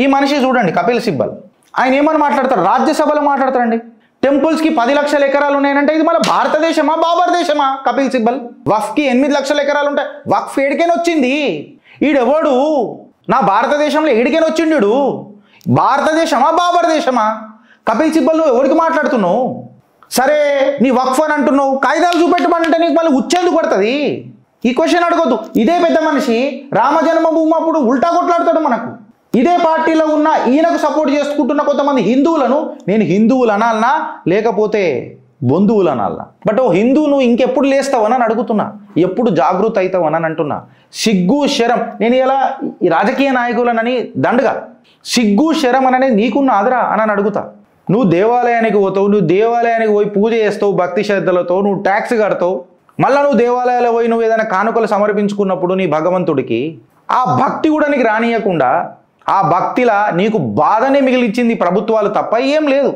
ఈ మనిషి చూడండి కపిల్ సిబ్బల్ ఆయన ఏమని మాట్లాడతారు, రాజ్యసభలో మాట్లాడతారండి. టెంపుల్స్కి 10 లక్షల ఎకరాలు ఉన్నాయంటే ఇది మళ్ళీ భారతదేశమా బాబర్ దేశమా? కపిల్ సిబ్బల్ వక్ఫ్కి 8 లక్షల ఎకరాలు ఉంటాయి. వక్ఫ్ ఏడికైనా వచ్చింది, ఈడెవడు నా భారతదేశంలో ఏడికైనా వచ్చిండు? భారతదేశమా బాబర్ దేశమా? కపిల్ సిబ్బల్ నువ్వు ఎవరికి మాట్లాడుతున్నావు? సరే నీ వక్ఫ్ అని అంటున్నావు, కాగితాలు చూపెట్టమంటే నీకు మళ్ళీ ఉచ్చేందుకు పడుతుంది? ఈ క్వశ్చన్ అడగొద్దు. ఇదే పెద్ద మనిషి రామ జన్మభూమి అప్పుడు ఉల్టా కొట్లాడతాడు మనకు. ఇదే పార్టీలో ఉన్న ఈయనకు సపోర్ట్ చేసుకుంటున్న కొంతమంది హిందువులను నేను హిందువులు అనాలనా లేకపోతే బంధువులు అనాలనా? బట్ ఓ హిందూ నువ్వు ఇంకెప్పుడు లేస్తావని అడుగుతున్నా, ఎప్పుడు జాగృత అవుతావని అంటున్నా. సిగ్గు శరం, నేను ఇలా ఈ రాజకీయ నాయకులనని దండగా సిగ్గు శరం అనేది నీకున్న ఆదరా అని అడుగుతా. నువ్వు దేవాలయానికి పోతావు, నువ్వు దేవాలయానికి పోయి పూజ చేస్తావు భక్తి శ్రద్ధలతో, నువ్వు ట్యాక్స్ కడతావు, మళ్ళీ నువ్వు దేవాలయాల్లో పోయి నువ్వు ఏదైనా కానుకలు సమర్పించుకున్నప్పుడు నీ భగవంతుడికి ఆ భక్తి కూడా నీకు రానియకుండా ఆ భక్తిలా నీకు బాధనే మిగిలిచ్చింది ప్రభుత్వాలు తప్ప ఏం లేదు.